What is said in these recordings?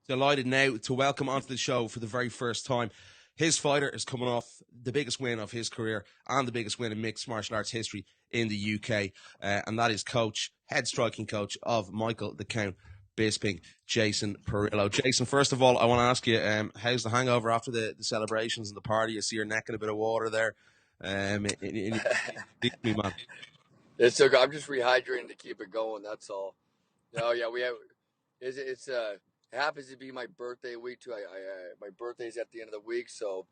Delighted now to welcome onto the show for the very first time. His fighter is coming off the biggest win of his career and the biggest win in mixed martial arts history in the UK, and that is head striking coach of Michael the Count Bisping, Jason Parillo. Jason, first of all, I want to ask you, how's the hangover after the celebrations and the party? I see your neck in a bit of water there. Me, man. It's so good. I'm just rehydrating to keep it going. That's all. No, yeah, we have. It's it happens to be my birthday week too. My birthday's at the end of the week, so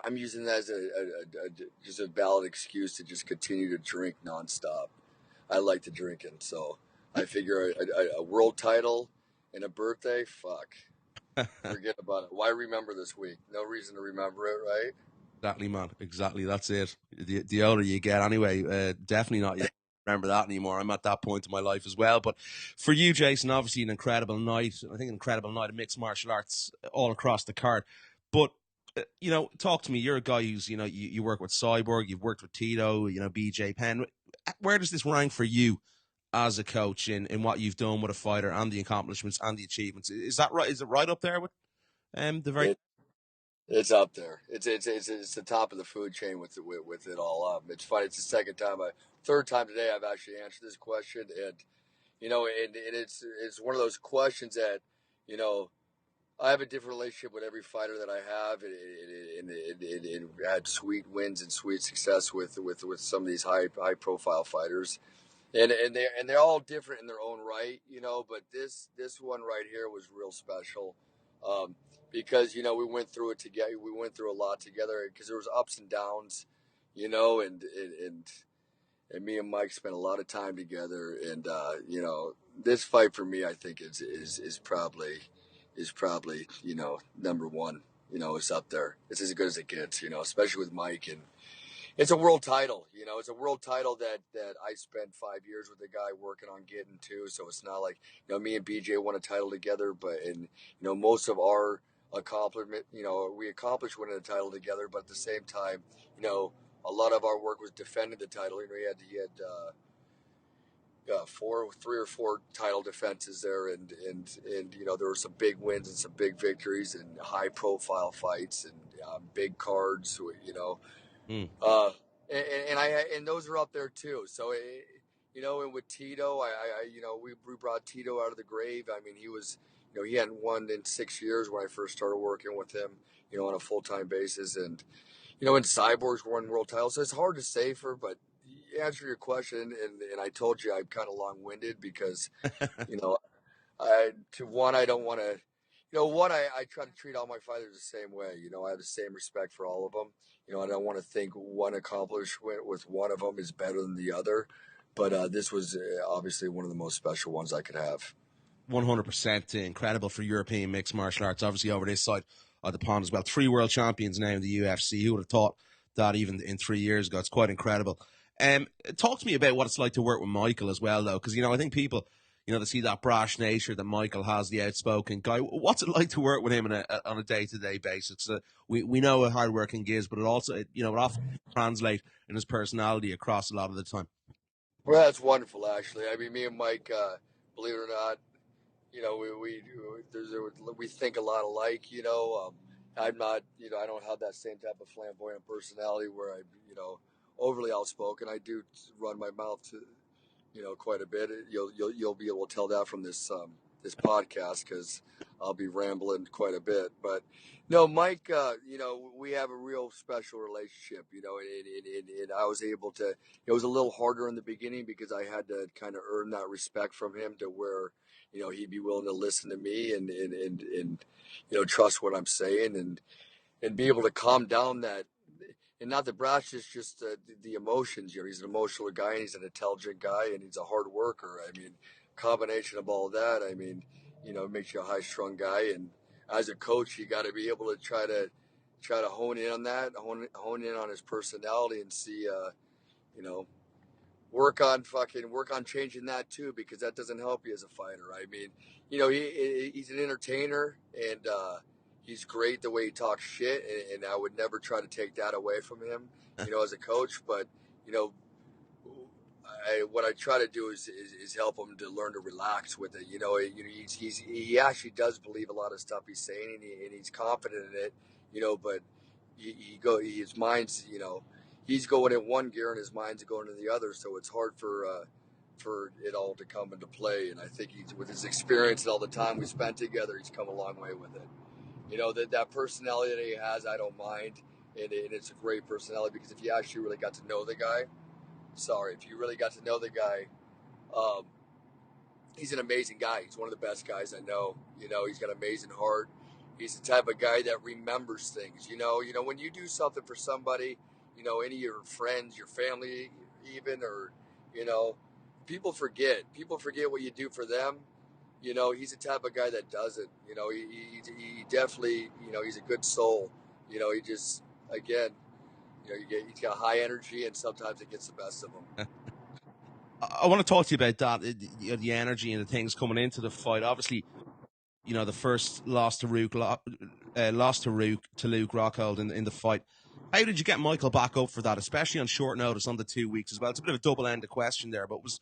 I'm using that as just a valid excuse to just continue to drink nonstop. I like to drink, and so I figure a world title and a birthday, fuck, forget about it. Why remember this week? No reason to remember it, right? Exactly, man. Exactly. That's it. The older you get, anyway, definitely not. You don't remember that anymore. I'm at that point in my life as well. But for you, Jason, obviously an incredible night. I think an incredible night of mixed martial arts all across the card. But talk to me. You're a guy who's you work with Cyborg, you've worked with Tito, BJ Penn. Where does this rank for you as a coach in what you've done with a fighter and the accomplishments and the achievements? Is that right? Is it right up there with the very? It's up there. It's the top of the food chain with it all. It's funny. It's the third time today I've actually answered this question, and it's one of those questions that I have a different relationship with every fighter that I have, and had sweet wins and sweet success with some of these high profile fighters, and they're all different in their own right, But this one right here was real special. Because we went through it together. We went through a lot together because there was ups and downs, and me and Mike spent a lot of time together. And this fight for me, I think is probably number one. It's up there. It's as good as it gets. Especially with Mike, and it's a world title. It's a world title that I spent 5 years with the guy working on getting to. So it's not like me and BJ won a title together, but most of our accomplishment, we accomplished winning the title together, but at the same time, a lot of our work was defending the title. He had 3 or 4 title defenses there, and there were some big wins and some big victories and high profile fights and big cards, Mm. And those are up there too. So and with Tito, we brought Tito out of the grave. I mean, he was. He hadn't won in 6 years when I first started working with him, on a full-time basis. And, and Cyborg's won world titles. So it's hard to say but answer your question. And I told you I'm kind of long-winded because, I don't want to, I try to treat all my fighters the same way. I have the same respect for all of them. I don't want to think one accomplishment with one of them is better than the other. But this was obviously one of the most special ones I could have. 100% incredible for European mixed martial arts. Obviously, over this side of the pond as well. 3 world champions now in the UFC. Who would have thought that even in 3 years ago? It's quite incredible. Talk to me about what it's like to work with Michael as well, though, because I think people, they see that brash nature that Michael has, the outspoken guy. What's it like to work with him on a day-to-day basis? We know how hard working he is, but it often translates in his personality across a lot of the time. Well, that's wonderful, actually. I mean, me and Mike, believe it or not, we think a lot alike. I'm not, I don't have that same type of flamboyant personality where I'm, overly outspoken. I do run my mouth to, quite a bit. You'll be able to tell that from this podcast because I'll be rambling quite a bit. But no, Mike, we have a real special relationship. And I was able to. It was a little harder in the beginning because I had to kind of earn that respect from him to where he'd be willing to listen to me and trust what I'm saying and be able to calm down that. And not the brashness, just the emotions. He's an emotional guy, and he's an intelligent guy, and he's a hard worker. I mean, combination of all that. I mean, it makes you a high-strung guy. And as a coach, you got to be able to try to hone in on that, hone in on his personality, and see, work on changing that too, because that doesn't help you as a fighter. I mean, he's an entertainer, and he's great the way he talks shit, and I would never try to take that away from him, as a coach. But what I try to do is help him to learn to relax with it. He actually does believe a lot of stuff he's saying, and he's confident in it. But his mind's he's going in one gear and his mind's going in the other, so it's hard for it all to come into play. And I think with his experience and all the time we spent together, he's come a long way with it. That personality that he has, I don't mind, and it's a great personality because if you actually really got to know the guy. If you really got to know the guy, he's an amazing guy. He's one of the best guys I know. He's got an amazing heart. He's the type of guy that remembers things. When you do something for somebody, any of your friends, your family, even, or people forget. People forget what you do for them. He's the type of guy that does it. He definitely, he's a good soul. He just, again, he's got high energy, and sometimes it gets the best of him. I want to talk to you about that, the energy and the things coming into the fight. Obviously, the first loss to Luke Rockhold in the fight. How did you get Michael back up for that, especially on short notice on the 2 weeks as well? It's a bit of a double-ended question there, but was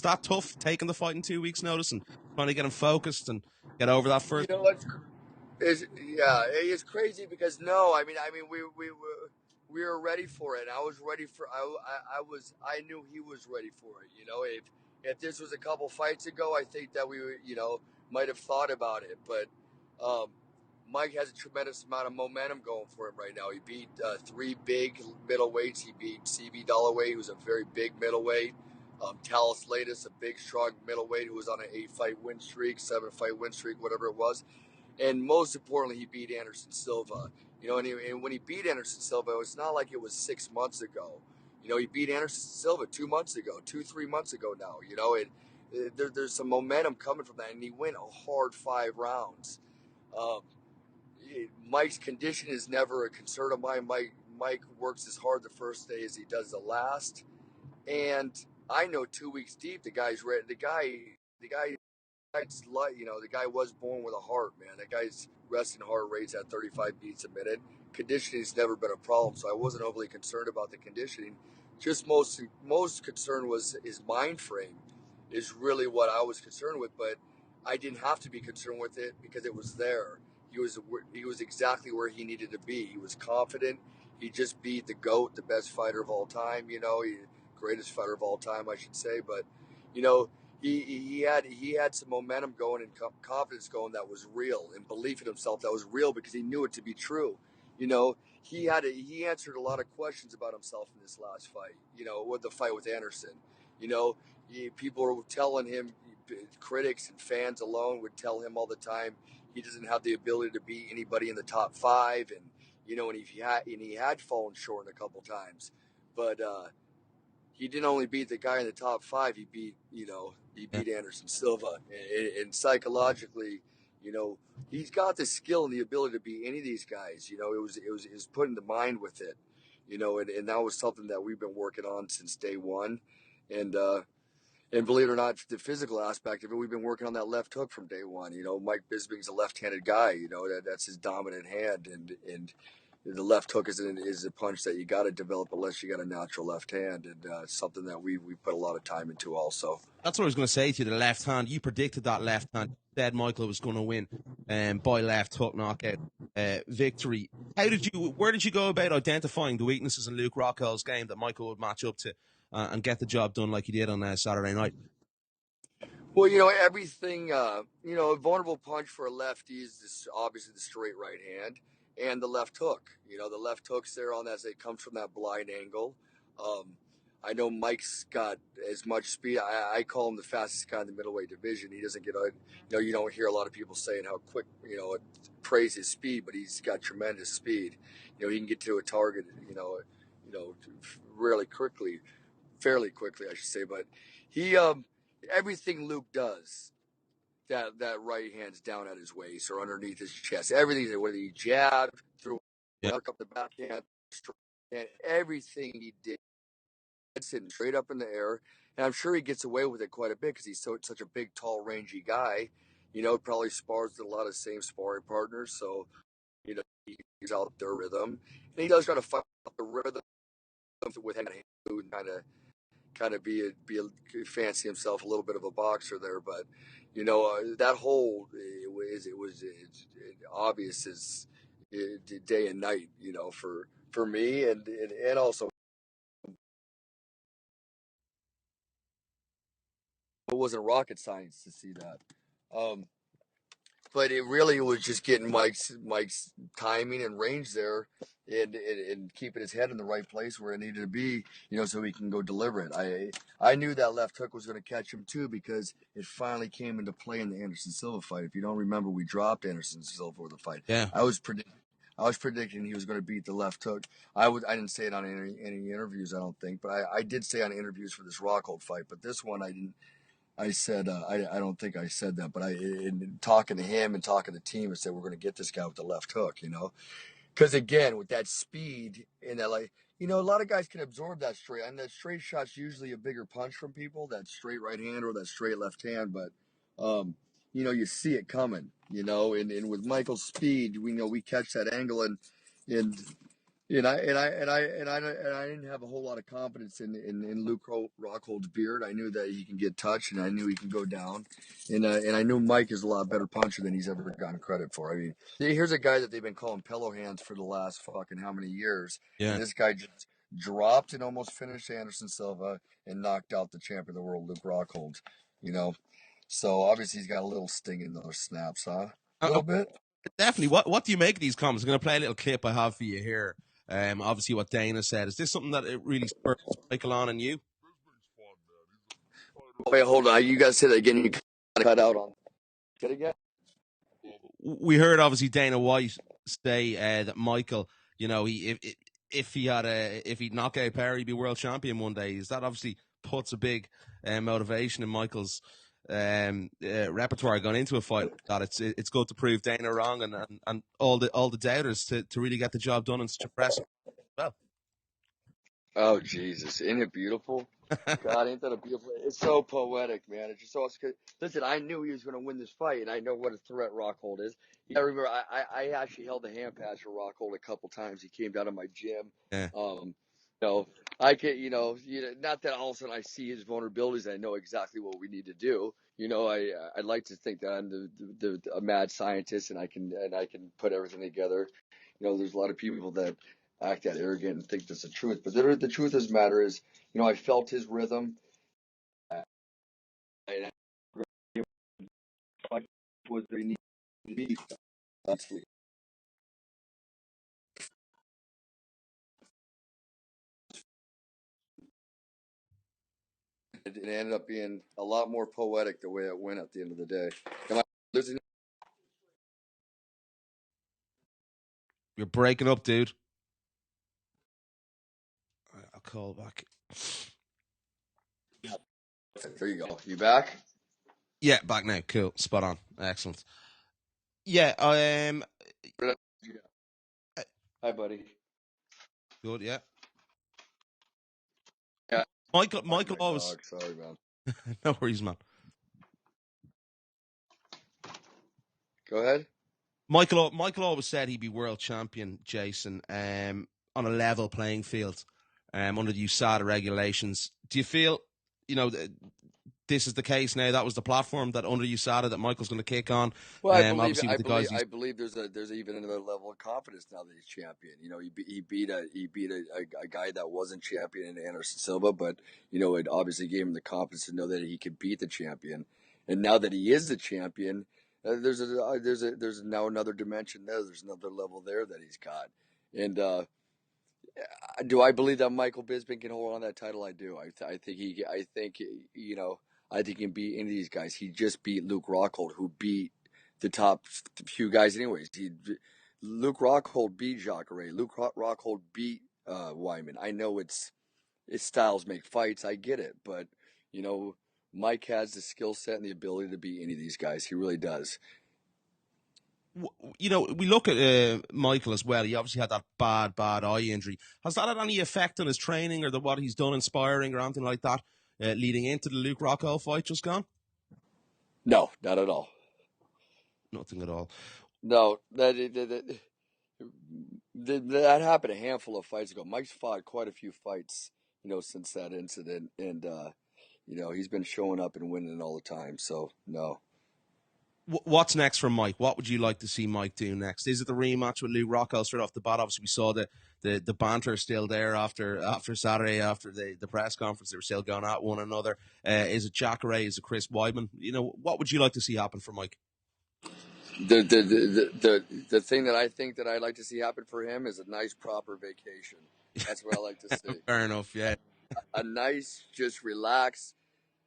that tough, taking the fight in 2 weeks' notice and trying to get him focused and get over that first? It's crazy because we were ready for it. And I was ready for. I knew he was ready for it. If this was a couple fights ago, I think that we might have thought about it. But Mike has a tremendous amount of momentum going for him right now. He beat 3 big middleweights. He beat CB Dalloway, who's a very big middleweight. Talis Latis, a big, strong middleweight who was on an 8-fight win streak, 7-fight win streak, whatever it was. And most importantly, he beat Anderson Silva. And when he beat Anderson Silva, it's not like it was 6 months ago. He beat Anderson Silva 2 months ago, 3 months ago now. And there's some momentum coming from that, and he went a hard 5 rounds. Mike's condition is never a concern of mine. Mike works as hard the first day as he does the last, and I know 2 weeks deep the guy's ready. The guy was born with a heart, man. That guy's resting heart rate's at 35 beats a minute. Conditioning's never been a problem, so I wasn't overly concerned about the conditioning. Just most concern was his mind frame is really what I was concerned with, but I didn't have to be concerned with it because it was there. He was exactly where he needed to be. He was confident. He just beat the GOAT, the best fighter of all time, greatest fighter of all time, I should say, but he had some momentum going and confidence going that was real, and belief in himself that was real because he knew it to be true. He answered a lot of questions about himself in this last fight. With the fight with Anderson. People were telling him, critics and fans alone would tell him all the time he doesn't have the ability to beat anybody in the top 5, and he had fallen short a couple times, but he didn't only beat the guy in the top 5. He beat Anderson Silva, and psychologically, he's got the skill and the ability to beat any of these guys. It was putting the mind with it, and that was something that we've been working on since day one, and believe it or not, the physical aspect of it, we've been working on that left hook from day one. Mike Bisping's a left-handed guy. That's his dominant hand, and the left hook is a punch that you got to develop unless you got a natural left hand, and something that we put a lot of time into also. That's what I was going to say to you, the left hand. You predicted that left hand. You said Michael was going to win by left hook knockout victory. Where did you go about identifying the weaknesses in Luke Rockhold's game that Michael would match up to and get the job done like he did on Saturday night? Well, everything, a vulnerable punch for a lefty is obviously the straight right hand and the left hook. The left hook's there on as it comes from that blind angle. I know Mike's got as much speed. I call him the fastest guy in the middleweight division. He doesn't get you don't hear a lot of people saying how quick, praise his speed, but he's got tremendous speed. He can get to a target, really quickly, fairly quickly, I should say. But he, everything Luke does, that right hand's down at his waist or underneath his chest. Everything, whether he jabbed, threw up the backhand, and everything he did, sitting straight up in the air. And I'm sure he gets away with it quite a bit because he's such a big, tall, rangy guy. Probably spars with a lot of same sparring partners. So, he's out their rhythm. And he does try to fight the rhythm with hand kind of kind of fancy himself a little bit of a boxer there, but that whole it was obvious as day and night, for me, and also it wasn't rocket science to see that. But it really was just getting Mike's timing and range there, and keeping his head in the right place where it needed to be, so he can go deliver it. I knew that left hook was going to catch him too, because it finally came into play in the Anderson Silva fight. If you don't remember, we dropped Anderson Silva for the fight. Yeah. I was predicting he was going to beat the left hook. I didn't say it on any interviews, I don't think, but I did say on interviews for this Rockhold fight. But this one, I didn't. I said, I don't think I said that, but in talking to him and talking to the team, I said, we're going to get this guy with the left hook, because again, with that speed and that, a lot of guys can absorb that straight, and that straight shot's usually a bigger punch from people, that straight right hand or that straight left hand, but, you see it coming, and with Michael's speed, we catch that angle, and I didn't have a whole lot of confidence in Luke Rockhold's beard. I knew that he can get touched, and I knew he can go down, and I knew Mike is a lot better puncher than he's ever gotten credit for. I mean, here's a guy that they've been calling pillow hands for the last fucking how many years, Yeah. and this guy just dropped and almost finished Anderson Silva and knocked out the champion of the world, Luke Rockhold. So obviously he's got a little sting in those snaps, huh? A little bit. Definitely. What do you make of these comments? I'm going to play a little clip I have for you here. Obviously, what Dana said. Is this something that it really spurs Michael on in you? Wait, hold on. You guys say that again. You cut out on. Get again. We heard obviously Dana White say that Michael, if he'd knock out Perry, he'd be world champion one day. Is that obviously puts a big motivation in Michael's repertoire going into a fight? That it's good to prove Dana wrong and all the doubters to really get the job done in such a pressing. Well. Oh Jesus! Isn't it beautiful? God, ain't that a beautiful? It's so poetic, man. It's just so. Listen, I knew he was going to win this fight, and I know what a threat Rockhold is. I remember I actually held the hand pass for Rockhold a couple times. He came down to my gym. Yeah. I can, not that all of a sudden I see his vulnerabilities. I know exactly what we need to do. I'd like to think that I'm a mad scientist and I can put everything together. There's a lot of people that act that arrogant and think that's the truth, but the truth of the matter is, I felt his rhythm. Was there need to be? It ended up being a lot more poetic the way it went at the end of the day. Am I losing? You're breaking up, dude. I'll call back. There you go. You back? Yeah, back now. Cool. Spot on. Excellent. Yeah. Hi, buddy. Good. Yeah. Yeah. Michael always. Dog. Sorry, man. No worries, man. Go ahead. Michael always said he'd be world champion, Jason, on a level playing field, under the USADA regulations. Do you feel, this is the case now? That was the platform that under USADA that Michael's going to kick on. Well, I believe there's even another level of confidence now that he's champion. He beat a guy that wasn't champion in Anderson Silva, but it obviously gave him the confidence to know that he could beat the champion. And now that he is the champion, there's now another dimension there. There's another level there that he's got. And do I believe that Michael Bisping can hold on that title? I do. I think he can beat any of these guys. He just beat Luke Rockhold, who beat the top few guys anyways. Luke Rockhold beat Jacare. Luke Rockhold beat Wyman. I know it's styles make fights. I get it. But, Mike has the skill set and the ability to beat any of these guys. He really does. We look at Michael as well. He obviously had that bad eye injury. Has that had any effect on his training or what he's done in sparring or anything like that leading into the Luke Rockhold fight just gone? No, not at all. Nothing at all. No, that happened a handful of fights ago. Mike's fought quite a few fights since that incident. And, he's been showing up and winning all the time. So, no. What's next for Mike? What would you like to see Mike do next? Is it the rematch with Luke Rockhold straight off the bat? Obviously, we saw the banter still there after Saturday, after the press conference. They were still going at one another. Is it Jacare? Is it Chris Weidman? What would you like to see happen for Mike? The thing that I think that I'd like to see happen for him is a nice proper vacation. That's what I like to see. Fair enough, yeah. A nice, just relax,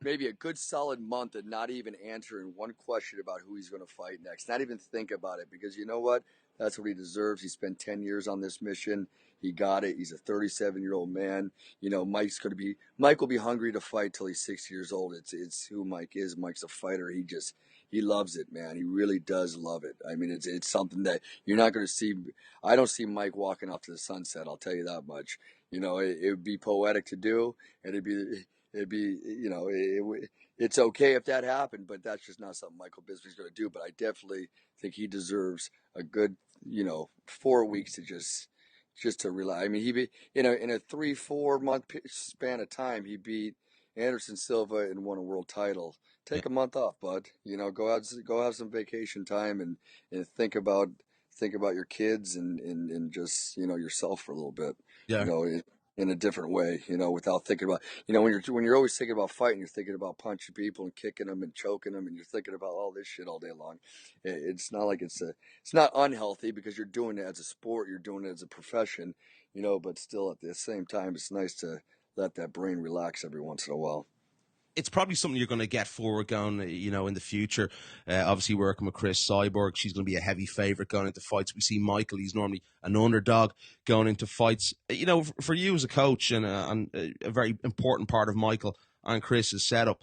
maybe a good solid month and not even answering one question about who he's going to fight next. Not even think about it, because you know what? That's what he deserves. He spent 10 years on this mission. He got it. He's a 37-year-old man. Mike will be hungry to fight till he's 60 years old. It's who Mike is. Mike's a fighter. He loves it, man. He really does love it. I mean, it's something that you're not going to see. I don't see Mike walking off to the sunset. I'll tell you that much. It would be poetic to do, and it's okay if that happened, but that's just not something Michael Bisping's going to do. But I definitely think he deserves a good, 4 weeks to just to relax. I mean, he be in a 3-4 month span of time, he beat Anderson Silva and won a world title. Take a month off, bud. Go have some vacation time and think about your kids and just yourself for a little bit. Yeah. In a different way, without thinking about, when you're always thinking about fighting, you're thinking about punching people and kicking them and choking them, and you're thinking about all this shit all day long. It's not like it's not unhealthy, because you're doing it as a sport, you're doing it as a profession, but still at the same time, it's nice to let that brain relax every once in a while. It's probably something you're going to get forward going, in the future. Obviously, working with Cris Cyborg, she's going to be a heavy favourite going into fights. We see Michael; he's normally an underdog going into fights. For you as a coach and a very important part of Michael and Chris's setup,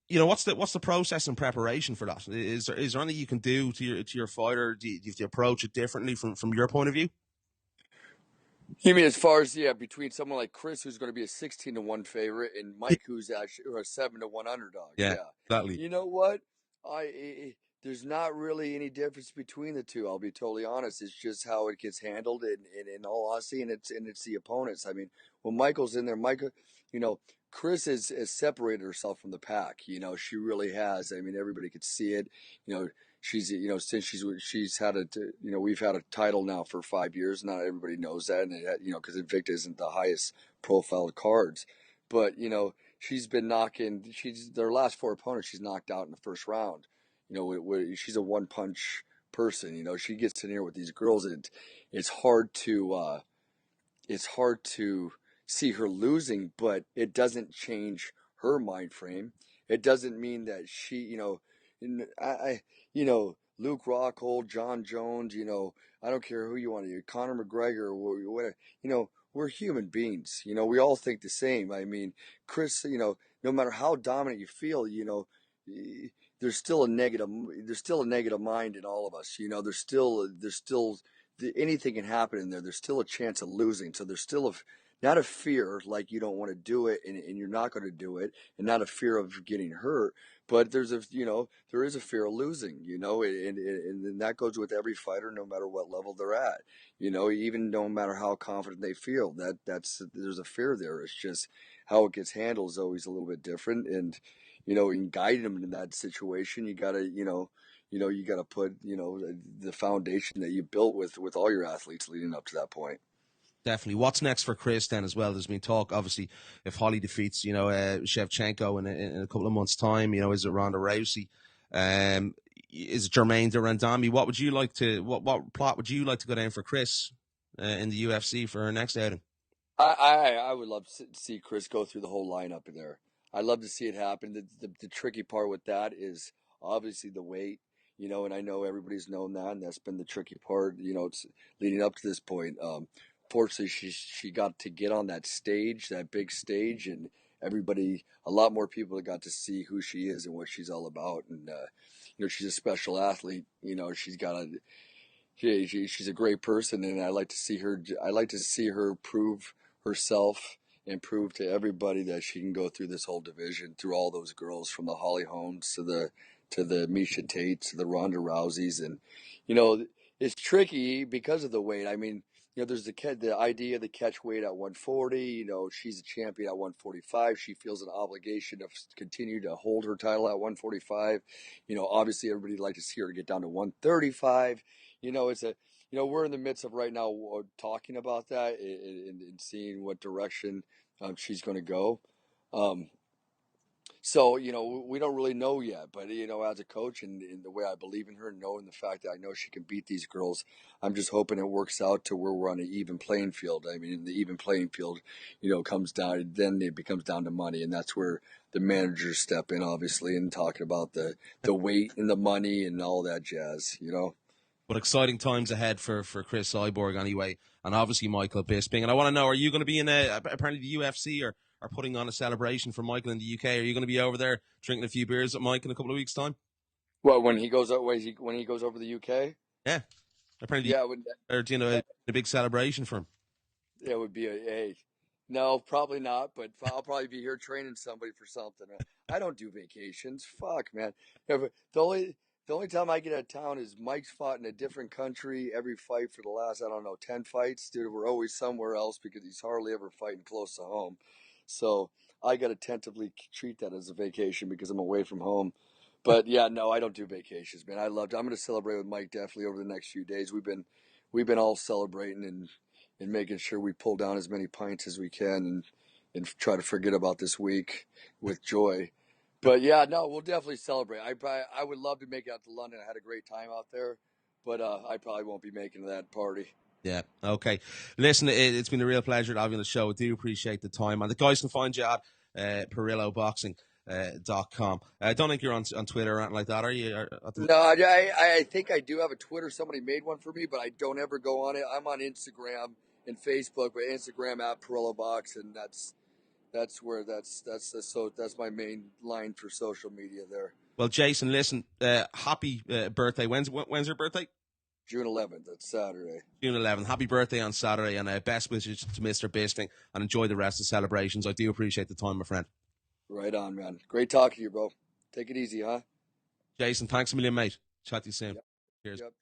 what's the process and preparation for that? Is there anything you can do to your fighter? Do you have to approach it differently from your point of view? You mean as far as between someone like Chris, who's going to be a 16-1 favorite, and Mike, who's actually a 7-1 underdog? Yeah, exactly. You know what? There's not really any difference between the two. I'll be totally honest. It's just how it gets handled, and in all honesty, and it's the opponents. I mean, when Michael's in there, Chris has separated herself from the pack. She really has. I mean, everybody could see it. She's since she's had we've had a title now for 5 years. Not everybody knows that, and because Invicta isn't the highest profile cards, but she's been knocking. Their last 4 opponents she's knocked out in the first round. She's a one punch person. She gets in here with these girls, and it's hard to see her losing, but it doesn't change her mind frame. It doesn't mean that she, Luke Rockhold, John Jones, I don't care who you want to, Conor McGregor, or whatever, we're human beings. We all think the same. I mean, Chris, no matter how dominant you feel, there's still a negative mind in all of us. There's still anything can happen in there. There's still a chance of losing. So there's still not a fear like you don't want to do it and you're not going to do it, and not a fear of getting hurt, but there is a fear of losing, and that goes with every fighter, no matter what level they're at, even no matter how confident they feel, there's a fear there. It's just how it gets handled is always a little bit different, and in guiding them in that situation, you gotta put the foundation that you built with all your athletes leading up to that point. Definitely. What's next for Chris then as well? There's been talk, obviously, if Holly defeats, Shevchenko in a couple of months' time, is it Ronda Rousey? Is it Jermaine Durandami? What plot would you like to go down for Chris in the UFC for her next outing? I would love to see Chris go through the whole lineup in there. I'd love to see it happen. The tricky part with that is obviously the weight, and I know everybody's known that, and that's been the tricky part, it's leading up to this point. Fortunately, she got to get on that stage, that big stage, and a lot more people got to see who she is and what she's all about. And she's a special athlete. She's a great person, and I like to see her prove herself and prove to everybody that she can go through this whole division, through all those girls, from the Holly Holmes to the Miesha Tates to the Ronda Rouseys, and it's tricky because of the weight. I mean, there's the idea of the catch weight at 140. She's a champion at 145. She feels an obligation to continue to hold her title at 145. Obviously everybody'd like to see her get down to 135. We're in the midst of right now talking about that and seeing what direction she's going to go. So, we don't really know yet, but, as a coach and the way I believe in her and knowing the fact that I know she can beat these girls, I'm just hoping it works out to where we're on an even playing field. I mean, the even playing field, comes down, then it becomes down to money. And that's where the managers step in, obviously, and talking about the weight and the money and all that jazz, But exciting times ahead for Cris Cyborg anyway, and obviously Michael Bisping. And I want to know, are you going to be in apparently the UFC are putting on a celebration for Michael in the UK? Are you going to be over there drinking a few beers with Mike in a couple of weeks' time? Well, when he goes over the UK? Yeah. Apparently, Yeah, a big celebration for him. It would be no, probably not, but I'll probably be here training somebody for something. I don't do vacations. Fuck, man. The only time I get out of town is Mike's fought in a different country every fight for the last, 10 fights. Dude, we're always somewhere else because he's hardly ever fighting close to home. So I got to tentatively treat that as a vacation because I'm away from home. But yeah, no, I don't do vacations, man. I'm going to celebrate with Mike definitely over the next few days. We've been all celebrating and making sure we pull down as many pints as we can and try to forget about this week with joy. But yeah, no, we'll definitely celebrate. I would love to make it out to London. I had a great time out there, but I probably won't be making that party. Yeah. Okay. Listen, it's been a real pleasure to have you on the show. I do appreciate the time, and the guys can find you at ParilloBoxing.com. I don't think you're on Twitter or anything like that, are you? No, I think I do have a Twitter. Somebody made one for me, but I don't ever go on it. I'm on Instagram and Facebook, but Instagram at Parillo and that's my main line for social media there. Well, Jason, listen, happy birthday. When's your birthday? June 11th. That's Saturday. June 11th. Happy birthday on Saturday, and best wishes to Mr. Bisping, and enjoy the rest of the celebrations. I do appreciate the time, my friend. Right on, man. Great talking to you, bro. Take it easy, huh? Jason, thanks a million, mate. Chat to you soon. Yep. Cheers. Yep.